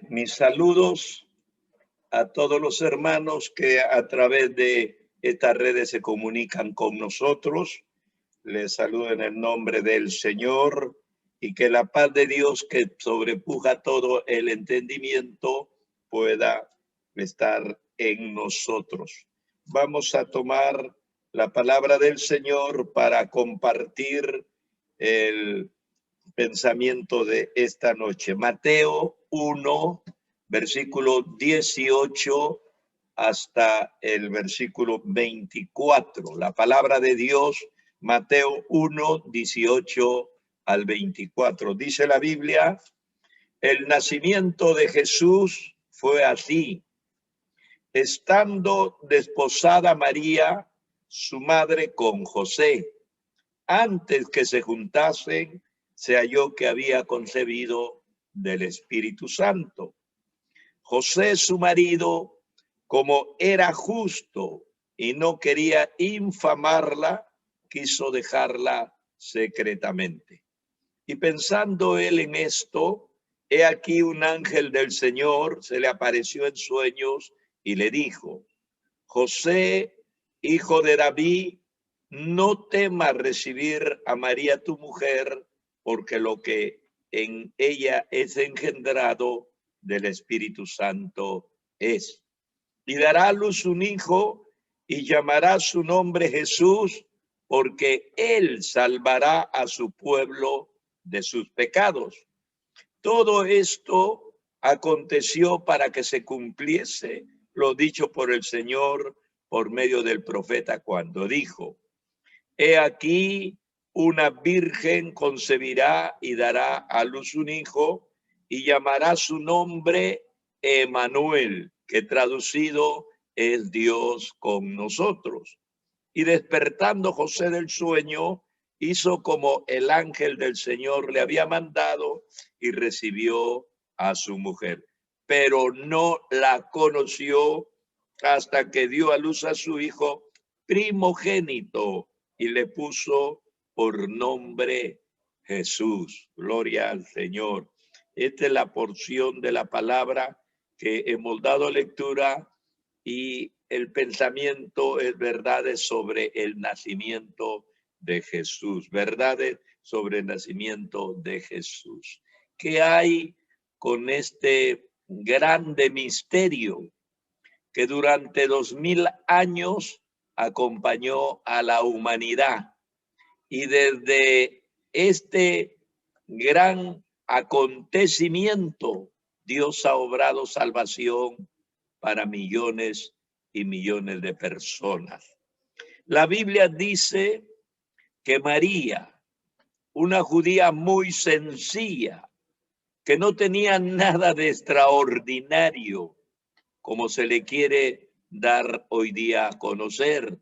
Mis saludos a todos los hermanos que a través de estas redes se comunican con nosotros. Les saludo en el nombre del Señor y que la paz de Dios que sobrepuja todo el entendimiento pueda estar en nosotros. Vamos a tomar la palabra del Señor para compartir el pensamiento de esta noche. Mateo 1, versículo 18 hasta el versículo 24. La palabra de Dios, Mateo 1, 18 al 24. Dice la Biblia, el nacimiento de Jesús fue así. Estando desposada María, su madre, con José, antes que se juntasen, se halló que había concebido del Espíritu Santo. José, su marido, como era justo y no quería infamarla, quiso dejarla secretamente. Y pensando él en esto, he aquí un ángel del Señor se le apareció en sueños y le dijo, José, hijo de David, no temas recibir a María tu mujer, porque lo que en ella es engendrado del Espíritu Santo es. Y dará a luz un hijo y llamará su nombre Jesús, porque él salvará a su pueblo de sus pecados. Todo esto aconteció para que se cumpliese lo dicho por el Señor por medio del profeta cuando dijo, he aquí una virgen concebirá y dará a luz un hijo y llamará su nombre Emmanuel, que traducido es Dios con nosotros. Y despertando José del sueño, hizo como el ángel del Señor le había mandado y recibió a su mujer. Pero no la conoció hasta que dio a luz a su hijo primogénito y le puso por nombre Jesús. Gloria al Señor. Esta es la porción de la palabra que hemos dado lectura y el pensamiento es verdades sobre el nacimiento de Jesús, verdades sobre el nacimiento de Jesús. ¿Qué hay con este grande misterio que durante 2000 años acompañó a la humanidad? Y desde este gran acontecimiento, Dios ha obrado salvación para millones y millones de personas. La Biblia dice que María, una judía muy sencilla, que no tenía nada de extraordinario, como se le quiere dar hoy día a conocer,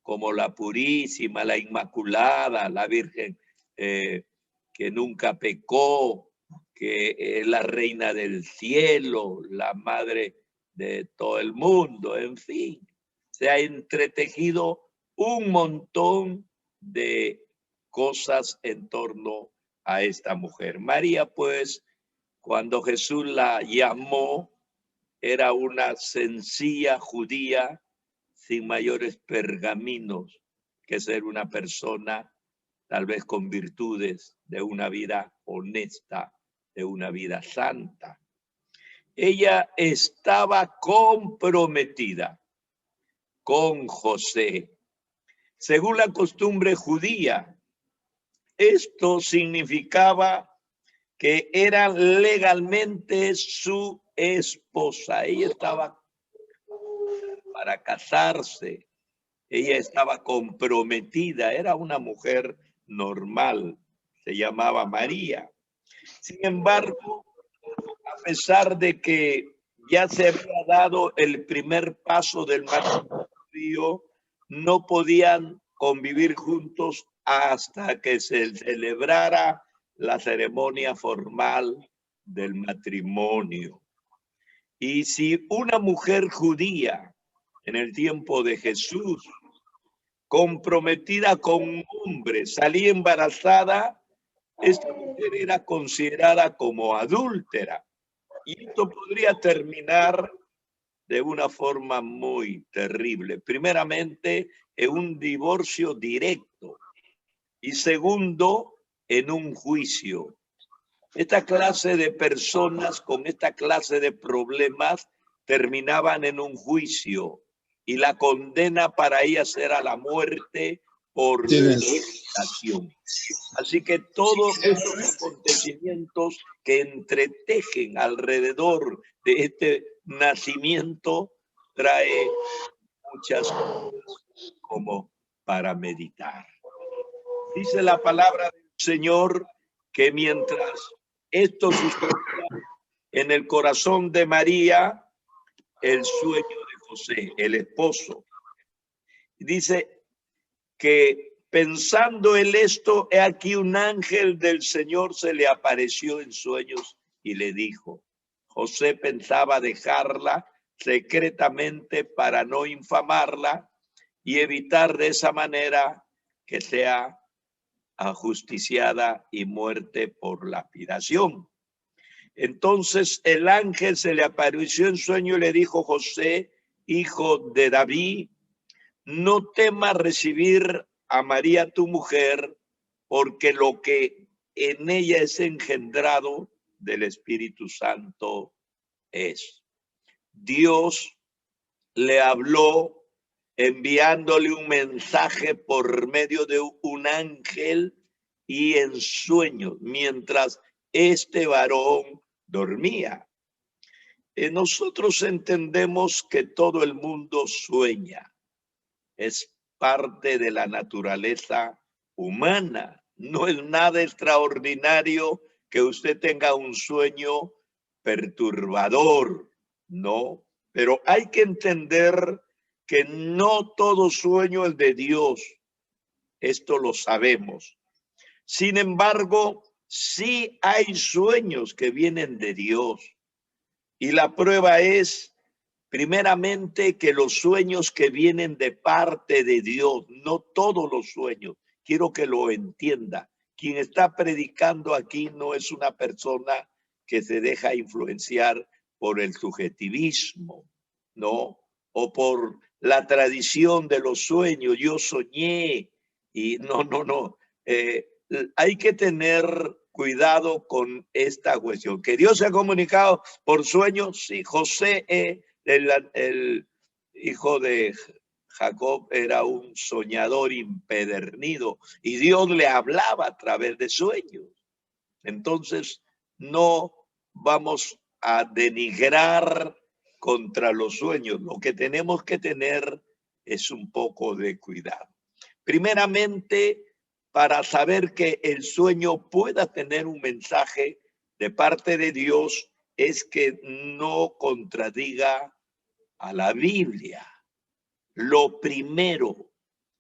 como la purísima, la inmaculada, la Virgen que nunca pecó, que es la reina del cielo, la madre de todo el mundo, en fin. Se ha entretejido un montón de cosas en torno a esta mujer. María, pues, cuando Jesús la llamó, era una sencilla judía sin mayores pergaminos que ser una persona tal vez con virtudes de una vida honesta, de una vida santa. Ella estaba comprometida con José. Según la costumbre judía, esto significaba que era legalmente su esposa. Ella estaba para casarse. Ella estaba comprometida, era una mujer normal, se llamaba María. Sin embargo, a pesar de que ya se había dado el primer paso del matrimonio, no podían convivir juntos hasta que se celebrara la ceremonia formal del matrimonio. Y si una mujer judía en el tiempo de Jesús, comprometida con un hombre, salía embarazada, esta mujer era considerada como adúltera. Y esto podría terminar de una forma muy terrible. Primeramente, en un divorcio directo. Y segundo, en un juicio. Esta clase de personas con esta clase de problemas terminaban en un juicio y la condena para ellas era la muerte por lapidación. Así que todos estos acontecimientos que entretejen alrededor de este nacimiento trae muchas cosas como para meditar. Dice la palabra del Señor que mientras esto sucedía en el corazón de María, el sueño de José, el esposo, dice que pensando en esto, he aquí un ángel del Señor se le apareció en sueños y le dijo, José pensaba dejarla secretamente para no infamarla y evitar de esa manera que sea ajusticiada y muerte por lapidación. Entonces el ángel se le apareció en sueño y le dijo, José, hijo de David, no temas recibir a María tu mujer, porque lo que en ella es engendrado del Espíritu Santo es. Dios le habló enviándole un mensaje por medio de un ángel y en sueños, mientras este varón dormía. Nosotros entendemos que todo el mundo sueña. Es parte de la naturaleza humana. No es nada extraordinario que usted tenga un sueño perturbador, no. Pero hay que entender que no todo sueño es de Dios. Esto lo sabemos. Sin embargo, sí hay sueños que vienen de Dios. Y la prueba es, primeramente, que los sueños que vienen de parte de Dios, no todos los sueños, quiero que lo entienda. Quien está predicando aquí no es una persona que se deja influenciar por el subjetivismo, ¿no? O por la tradición de los sueños. Yo soñé y no. Hay que tener cuidado con esta cuestión. Que Dios se ha comunicado por sueños, sí. José, el hijo de Jacob, era un soñador impedernido y Dios le hablaba a través de sueños. Entonces, no vamos a denigrar contra los sueños. Lo que tenemos que tener es un poco de cuidado. Primeramente, para saber que el sueño pueda tener un mensaje de parte de Dios, es que no contradiga a la Biblia. Lo primero,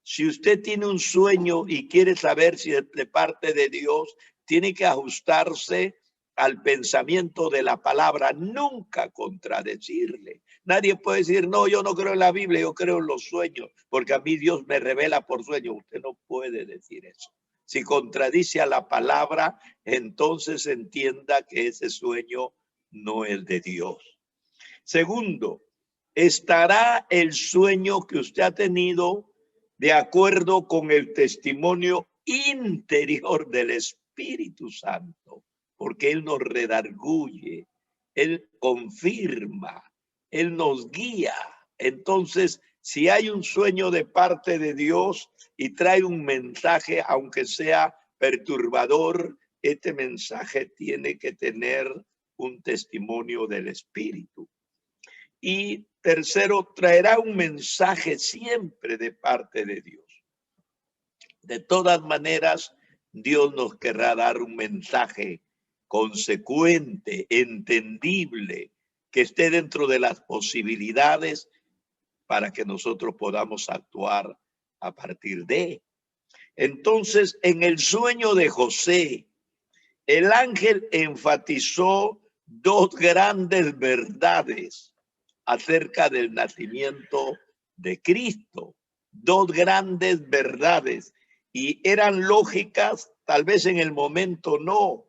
si usted tiene un sueño y quiere saber si es de parte de Dios, tiene que ajustarse al pensamiento de la palabra, nunca contradecirle. Nadie puede decir, no, yo no creo en la Biblia, yo creo en los sueños, porque a mí Dios me revela por sueños. Usted no puede decir eso. Si contradice a la palabra, entonces entienda que ese sueño no es de Dios. Segundo, ¿estará el sueño que usted ha tenido de acuerdo con el testimonio interior del Espíritu Santo? Porque Él nos redarguye, Él confirma, Él nos guía. Entonces, si hay un sueño de parte de Dios y trae un mensaje, aunque sea perturbador, este mensaje tiene que tener un testimonio del Espíritu. Y tercero, traerá un mensaje siempre de parte de Dios. De todas maneras, Dios nos querrá dar un mensaje consecuente, entendible, que esté dentro de las posibilidades para que nosotros podamos actuar a partir de. Entonces, en el sueño de José, el ángel enfatizó dos grandes verdades acerca del nacimiento de Cristo. Dos grandes verdades, y eran lógicas, tal vez en el momento no.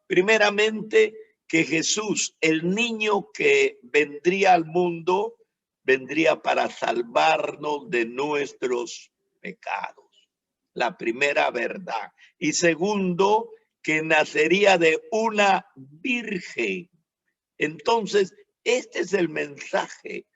Primeramente, que Jesús, el niño que vendría al mundo, vendría para salvarnos de nuestros pecados. La primera verdad. Y segundo, que nacería de una virgen. Entonces, este es el mensaje,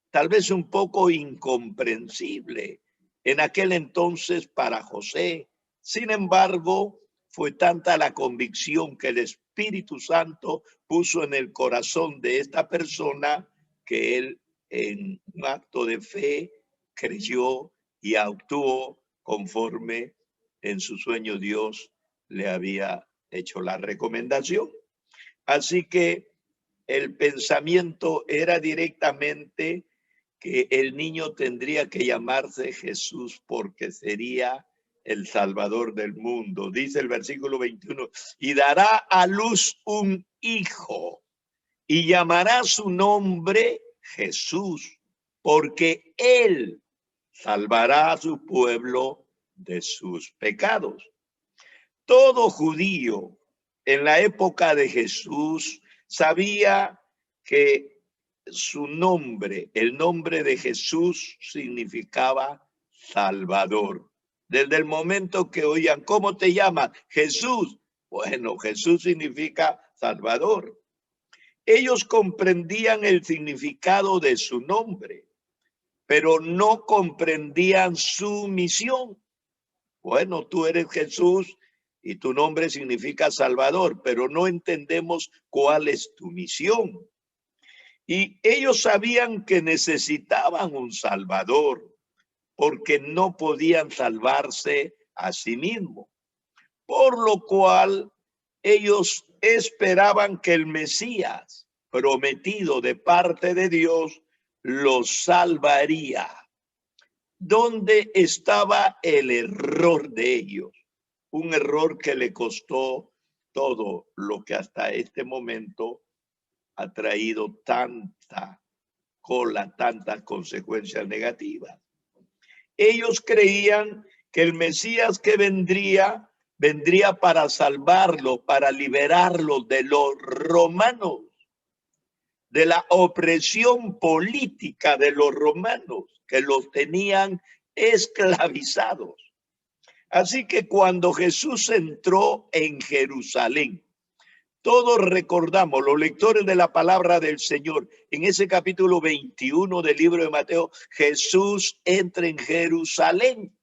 tal vez un poco incomprensible en aquel entonces para José. Sin embargo, fue tanta la convicción que el Espíritu Santo puso en el corazón de esta persona que él, en un acto de fe, creyó y actuó conforme en su sueño Dios le había hecho la recomendación. Así que el pensamiento era directamente que el niño tendría que llamarse Jesús porque sería el Salvador del mundo. Dice el versículo 21, y dará a luz un hijo y llamará su nombre Jesús, porque él salvará a su pueblo de sus pecados. Todo judío en la época de Jesús sabía que su nombre, el nombre de Jesús, significaba Salvador. Desde el momento que oían, ¿cómo te llamas? Jesús. Bueno, Jesús significa Salvador. Ellos comprendían el significado de su nombre, pero no comprendían su misión. Bueno, tú eres Jesús y tu nombre significa Salvador, pero no entendemos cuál es tu misión. Y ellos sabían que necesitaban un Salvador, porque no podían salvarse a sí mismos. Por lo cual ellos esperaban que el Mesías prometido de parte de Dios los salvaría. ¿Dónde estaba el error de ellos? Un error que le costó todo lo que hasta este momento ha traído tanta cola, tantas consecuencias negativas. Ellos creían que el Mesías que vendría para salvarlo, para liberarlo de los romanos, de la opresión política de los romanos que los tenían esclavizados. Así que cuando Jesús entró en Jerusalén, todos recordamos, los lectores de la palabra del Señor, en ese capítulo 21 del libro de Mateo, Jesús entra en Jerusalén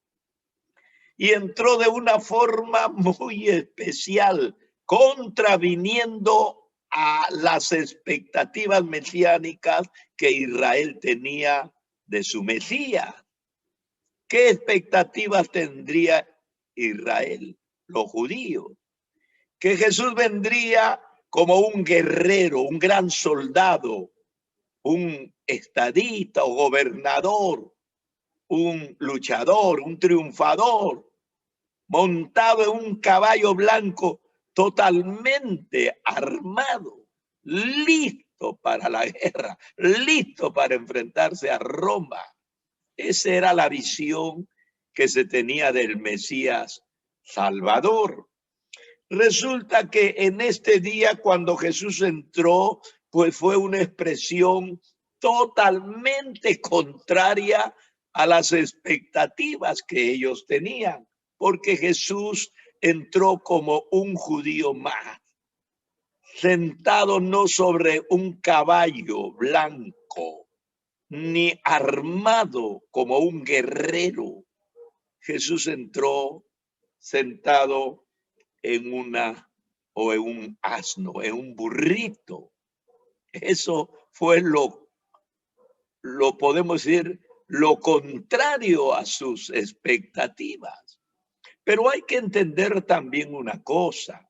y entró de una forma muy especial, contraviniendo a las expectativas mesiánicas que Israel tenía de su Mesías. ¿Qué expectativas tendría Israel, los judíos? Que Jesús vendría como un guerrero, un gran soldado, un estadista o gobernador, un luchador, un triunfador, montado en un caballo blanco totalmente armado, listo para la guerra, listo para enfrentarse a Roma. Esa era la visión que se tenía del Mesías Salvador. Resulta que en este día, cuando Jesús entró, pues fue una expresión totalmente contraria a las expectativas que ellos tenían, porque Jesús entró como un judío más, sentado no sobre un caballo blanco, ni armado como un guerrero. Jesús entró sentado en un asno, en un burrito. Eso fue lo podemos decir, lo contrario a sus expectativas. Pero hay que entender también una cosa.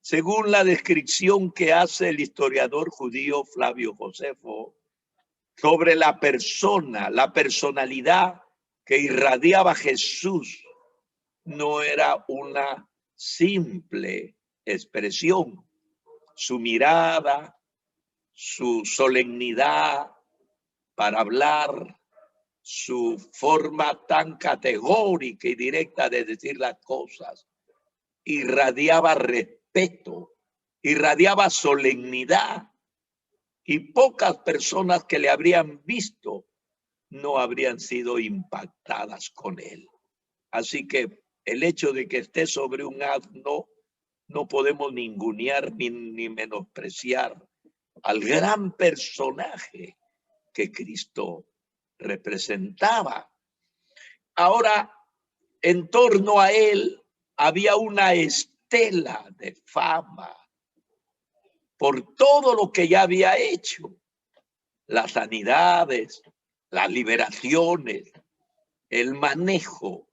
Según la descripción que hace el historiador judío Flavio Josefo sobre la persona, la personalidad que irradiaba Jesús, no era una simple expresión. Su mirada, su solemnidad para hablar, su forma tan categórica y directa de decir las cosas, irradiaba respeto, irradiaba solemnidad y pocas personas que le habrían visto no habrían sido impactadas con él. Así que el hecho de que esté sobre un asno no podemos ningunear ni menospreciar al gran personaje que Cristo representaba. Ahora, en torno a él había una estela de fama por todo lo que ya había hecho, las sanidades, las liberaciones, el manejo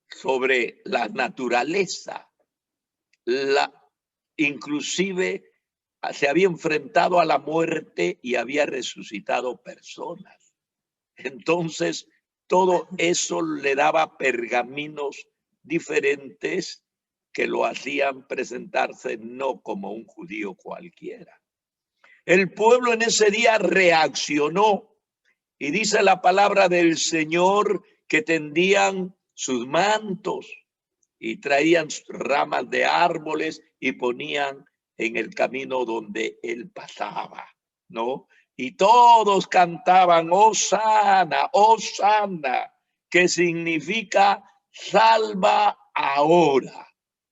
sobre la naturaleza, inclusive se había enfrentado a la muerte y había resucitado personas. Entonces, todo eso le daba pergaminos diferentes que lo hacían presentarse no como un judío cualquiera. El pueblo en ese día reaccionó y dice la palabra del Señor que tendían sus mantos y traían ramas de árboles y ponían en el camino donde él pasaba, ¿no? Y todos cantaban, Hosana, Hosana, que significa salva ahora.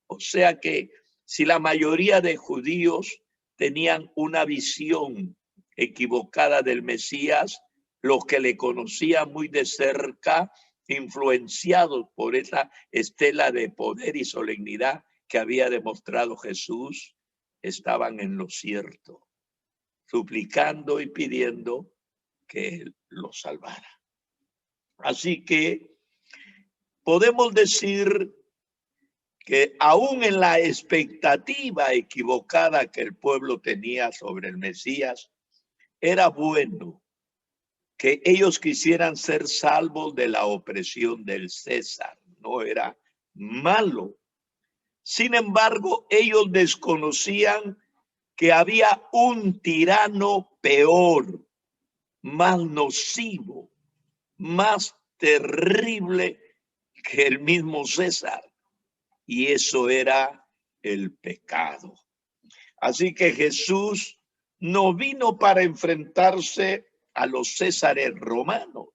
O sea que si la mayoría de judíos tenían una visión equivocada del Mesías, los que le conocían muy de cerca, influenciados por esa estela de poder y solemnidad que había demostrado Jesús, estaban en lo cierto, suplicando y pidiendo que Él los salvara. Así que podemos decir que aún en la expectativa equivocada que el pueblo tenía sobre el Mesías, era bueno que ellos quisieran ser salvos de la opresión del César. No era malo. Sin embargo, ellos desconocían que había un tirano peor, más nocivo, más terrible que el mismo César. Y eso era el pecado. Así que Jesús no vino para enfrentarse a los césares romanos.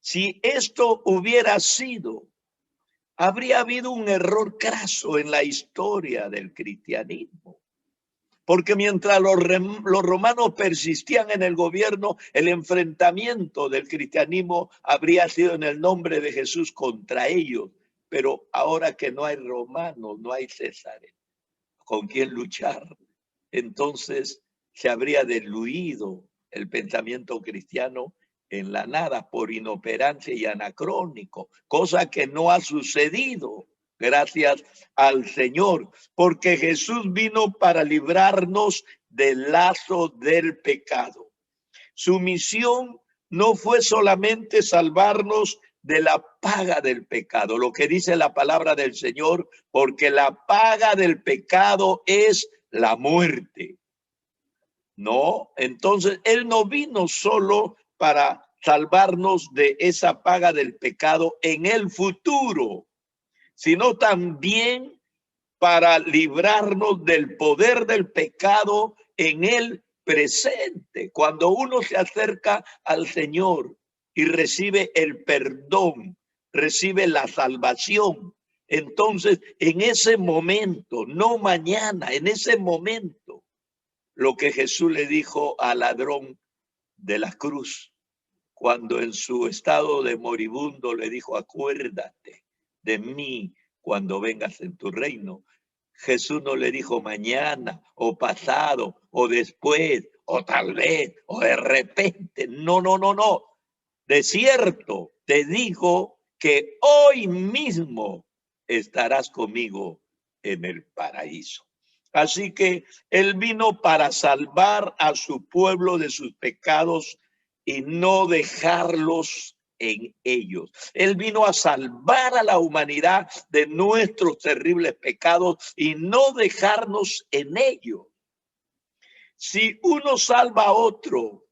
Si esto hubiera sido, habría habido un error craso en la historia del cristianismo. Porque mientras los romanos persistían en el gobierno, el enfrentamiento del cristianismo habría sido en el nombre de Jesús contra ellos. Pero ahora que no hay romanos, no hay césares con quien luchar, entonces se habría diluido el pensamiento cristiano en la nada por inoperancia y anacrónico, cosa que no ha sucedido gracias al Señor, porque Jesús vino para librarnos del lazo del pecado. Su misión no fue solamente salvarnos de la paga del pecado, lo que dice la palabra del Señor, porque la paga del pecado es la muerte. No, entonces Él no vino solo para salvarnos de esa paga del pecado en el futuro, sino también para librarnos del poder del pecado en el presente. Cuando uno se acerca al Señor y recibe el perdón, recibe la salvación, entonces en ese momento, no mañana, en ese momento, lo que Jesús le dijo al ladrón de la cruz, cuando en su estado de moribundo le dijo, acuérdate de mí cuando vengas en tu reino. Jesús no le dijo mañana o pasado o después o tal vez o de repente. No, no, no, no. De cierto te digo que hoy mismo estarás conmigo en el paraíso. Así que Él vino para salvar a su pueblo de sus pecados y no dejarlos en ellos. Él vino a salvar a la humanidad de nuestros terribles pecados y no dejarnos en ellos. Si uno salva a otro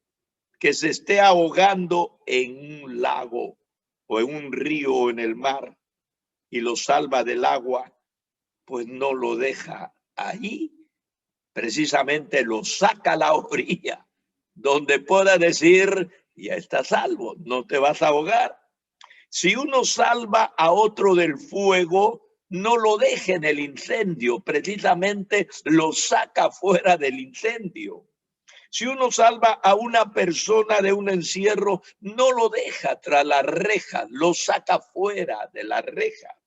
que se esté ahogando en un lago o en un río o en el mar y lo salva del agua, pues no lo deja ahí, precisamente lo saca a la orilla, donde pueda decir, ya estás salvo, no te vas a ahogar. Si uno salva a otro del fuego, no lo deje en el incendio, precisamente lo saca fuera del incendio. Si uno salva a una persona de un encierro, no lo deja tras la reja, lo saca fuera de la reja.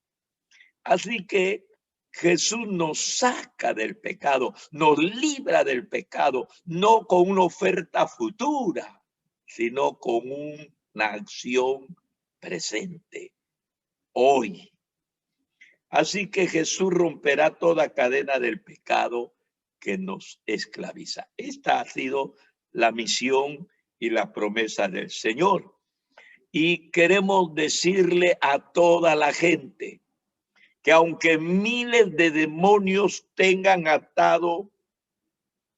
Así que Jesús nos saca del pecado, nos libra del pecado, no con una oferta futura, sino con una acción presente, hoy. Así que Jesús romperá toda cadena del pecado que nos esclaviza. Esta ha sido la misión y la promesa del Señor. Y queremos decirle a toda la gente que aunque miles de demonios tengan atado,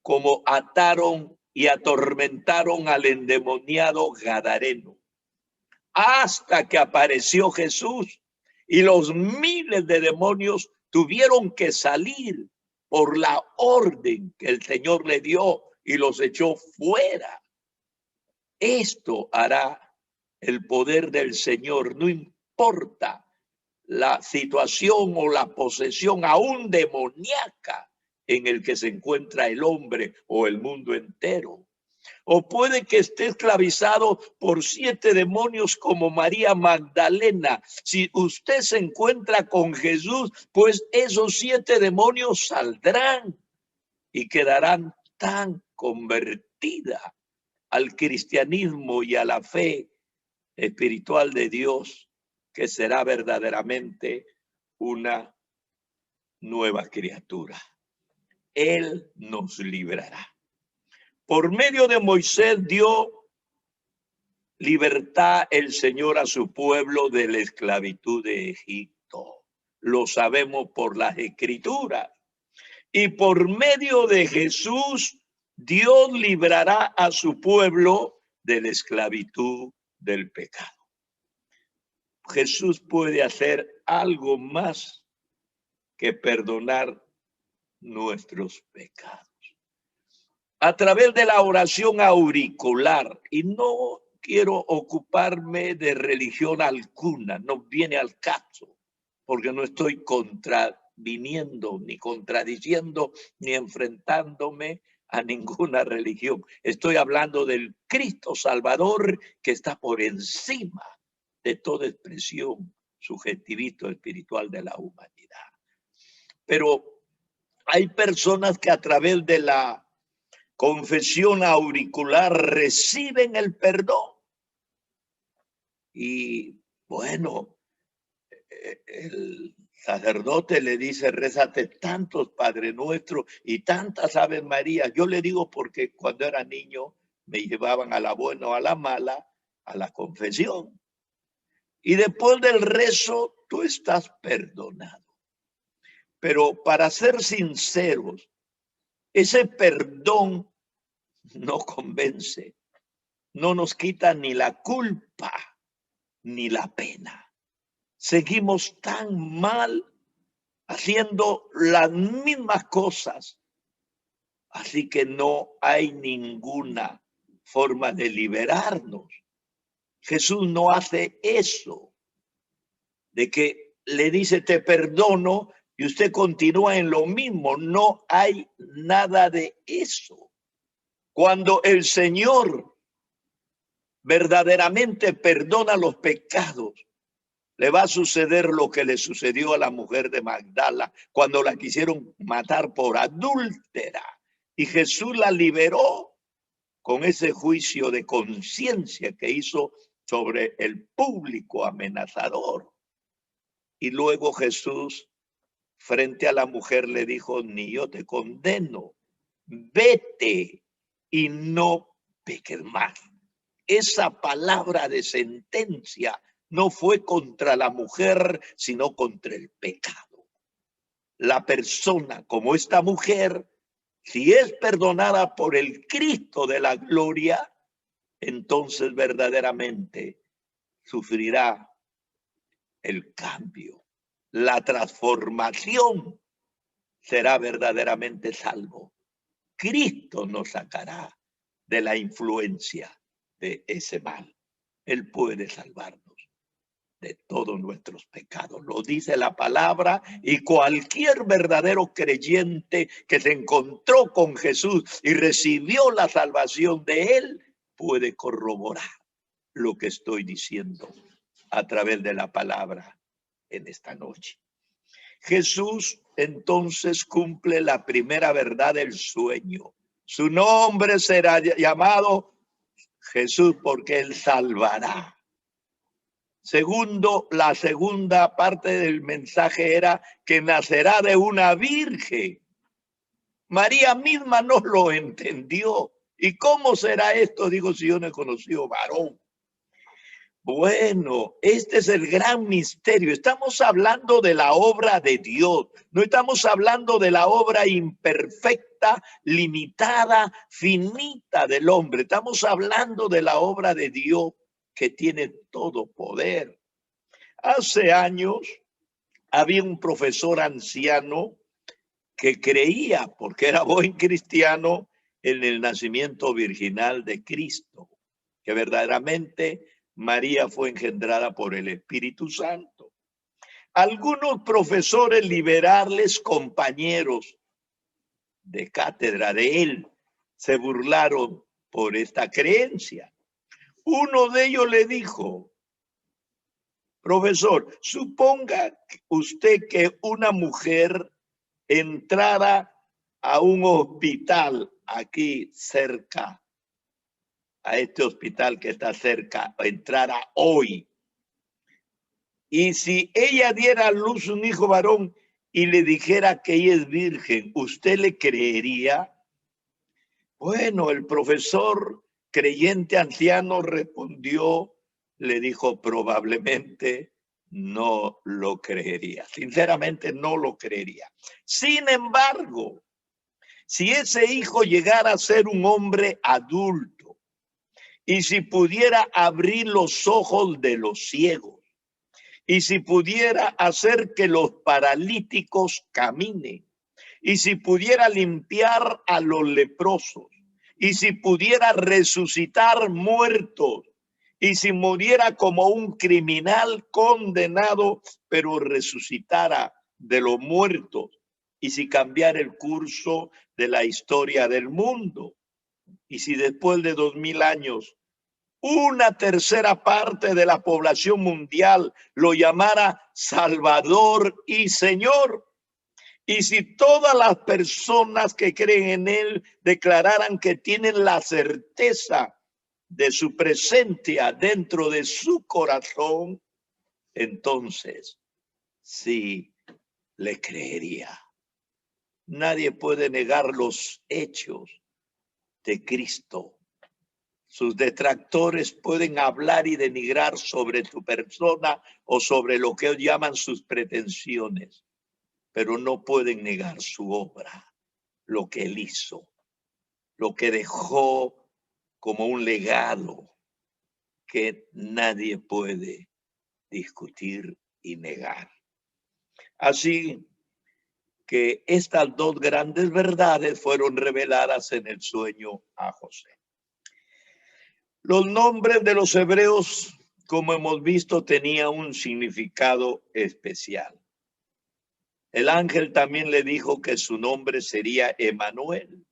como ataron y atormentaron al endemoniado Gadareno, hasta que apareció Jesús y los miles de demonios tuvieron que salir por la orden que el Señor le dio y los echó fuera. Esto hará el poder del Señor, no importa la situación o la posesión aún demoníaca en el que se encuentra el hombre o el mundo entero. O puede que esté esclavizado por 7 demonios como María Magdalena. Si usted se encuentra con Jesús, pues esos 7 demonios saldrán y quedarán tan convertidas al cristianismo y a la fe espiritual de Dios, que será verdaderamente una nueva criatura. Él nos librará. Por medio de Moisés dio libertad el Señor a su pueblo de la esclavitud de Egipto. Lo sabemos por las Escrituras. Y por medio de Jesús, Dios librará a su pueblo de la esclavitud del pecado. Jesús puede hacer algo más que perdonar nuestros pecados. A través de la oración auricular, y no quiero ocuparme de religión alguna, no viene al caso, porque no estoy contraviniendo, ni contradiciendo, ni enfrentándome a ninguna religión. Estoy hablando del Cristo Salvador que está por encima de toda expresión subjetivista espiritual de la humanidad. Pero hay personas que a través de la confesión auricular reciben el perdón. Y bueno, el sacerdote le dice, rézate tantos Padre Nuestro y tantas Ave María. Yo le digo porque cuando era niño me llevaban a la buena o a la mala a la confesión. Y después del rezo tú estás perdonado. Pero para ser sinceros, ese perdón no convence, no nos quita ni la culpa ni la pena. Seguimos tan mal haciendo las mismas cosas. Así que no hay ninguna forma de liberarnos. Jesús no hace eso, de que le dice te perdono y usted continúa en lo mismo. No hay nada de eso. Cuando el Señor verdaderamente perdona los pecados, le va a suceder lo que le sucedió a la mujer de Magdala cuando la quisieron matar por adúltera. Y Jesús la liberó con ese juicio de conciencia que hizo sobre el público amenazador. Y luego Jesús, frente a la mujer, le dijo, ni yo te condeno, vete y no peques más. Esa palabra de sentencia no fue contra la mujer, sino contra el pecado. La persona como esta mujer, si es perdonada por el Cristo de la gloria, entonces verdaderamente sufrirá el cambio, la transformación, será verdaderamente salvo. Cristo nos sacará de la influencia de ese mal. Él puede salvarnos de todos nuestros pecados. Lo dice la palabra, y cualquier verdadero creyente que se encontró con Jesús y recibió la salvación de él puede corroborar lo que estoy diciendo a través de la palabra en esta noche. Jesús entonces cumple la primera verdad del sueño. Su nombre será llamado Jesús porque él salvará. Segundo, la segunda parte del mensaje era que nacerá de una virgen. María misma no lo entendió. ¿Y cómo será esto? Digo, si yo no he conocido varón. Bueno, este es el gran misterio. Estamos hablando de la obra de Dios. No estamos hablando de la obra imperfecta, limitada, finita del hombre. Estamos hablando de la obra de Dios que tiene todo poder. Hace años había un profesor anciano que creía, porque era buen cristiano, en el nacimiento virginal de Cristo, que verdaderamente María fue engendrada por el Espíritu Santo. Algunos profesores liberales, compañeros de cátedra de él, se burlaron por esta creencia. Uno de ellos le dijo: profesor, suponga usted que una mujer entrara a un hospital aquí cerca, a este hospital que está cerca, entrara hoy. Y si ella diera a luz un hijo varón y le dijera que ella es virgen, ¿usted le creería? Bueno, el profesor creyente anciano respondió, le dijo: probablemente no lo creería. Sinceramente no lo creería. Sin embargo, si ese hijo llegara a ser un hombre adulto y si pudiera abrir los ojos de los ciegos y si pudiera hacer que los paralíticos caminen y si pudiera limpiar a los leprosos y si pudiera resucitar muertos y si muriera como un criminal condenado, pero resucitara de los muertos, y si cambiara el curso de la historia del mundo, y si después de 2000 años una tercera parte de la población mundial lo llamara Salvador y Señor, y si todas las personas que creen en él declararan que tienen la certeza de su presencia dentro de su corazón, entonces sí le creería. Nadie puede negar los hechos de Cristo. Sus detractores pueden hablar y denigrar sobre tu persona o sobre lo que ellos llaman sus pretensiones, pero no pueden negar su obra, lo que él hizo, lo que dejó como un legado que nadie puede discutir y negar. Así que estas dos grandes verdades fueron reveladas en el sueño a José. Los nombres de los hebreos, como hemos visto, tenían un significado especial. El ángel también le dijo que su nombre sería Emanuel.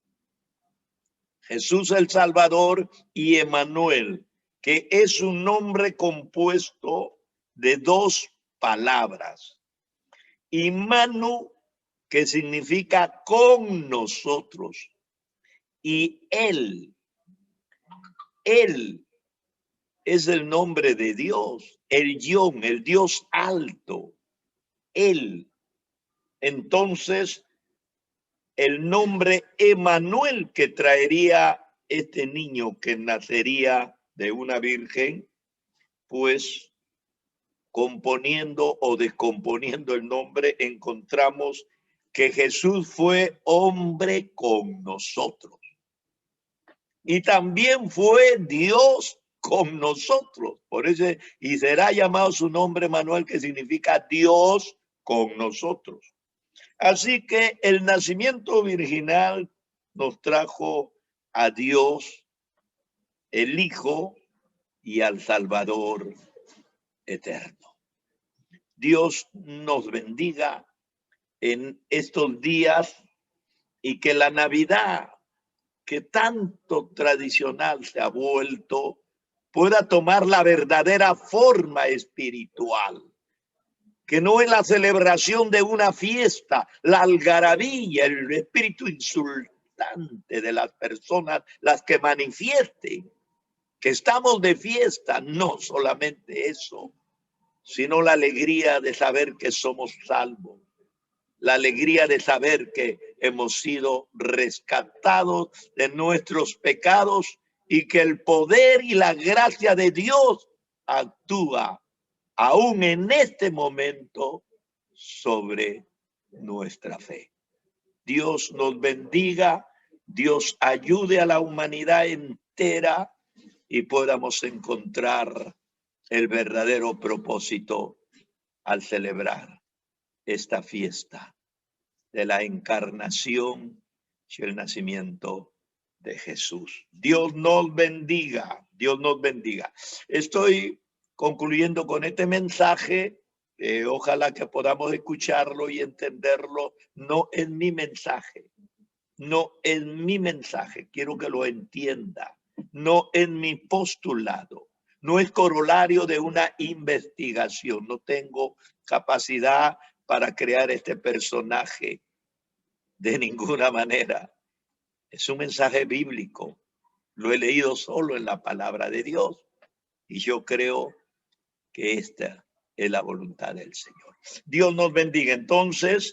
Jesús el Salvador y Emanuel, que es un nombre compuesto de dos palabras. Imanu, que significa con nosotros, y él es el nombre de Dios, el Yón, el Dios alto, él. Entonces, el nombre Emanuel que traería este niño que nacería de una virgen, pues componiendo o descomponiendo el nombre, encontramos que Jesús fue hombre con nosotros. Y también fue Dios con nosotros. Por eso, y será llamado su nombre Emanuel, que significa Dios con nosotros. Así que el nacimiento virginal nos trajo a Dios, el Hijo, y al Salvador eterno. Dios nos bendiga en estos días y que la Navidad, que tanto tradicional se ha vuelto, pueda tomar la verdadera forma espiritual. Que no es la celebración de una fiesta, la algarabía, el espíritu insultante de las personas, las que manifiesten que estamos de fiesta. No solamente eso, sino la alegría de saber que somos salvos, la alegría de saber que hemos sido rescatados de nuestros pecados y que el poder y la gracia de Dios actúa aún en este momento sobre nuestra fe. Dios nos bendiga, Dios ayude a la humanidad entera y podamos encontrar el verdadero propósito al celebrar esta fiesta de la encarnación y el nacimiento de Jesús. Dios nos bendiga, Dios nos bendiga. Estoy concluyendo con este mensaje. Ojalá que podamos escucharlo y entenderlo. No en mi mensaje, no en mi mensaje, quiero que lo entienda, no en mi postulado, no es corolario de una investigación, no tengo capacidad para crear este personaje de ninguna manera. Es un mensaje bíblico, lo he leído solo en la palabra de Dios y yo creo que esta es la voluntad del Señor. Dios nos bendiga. Entonces,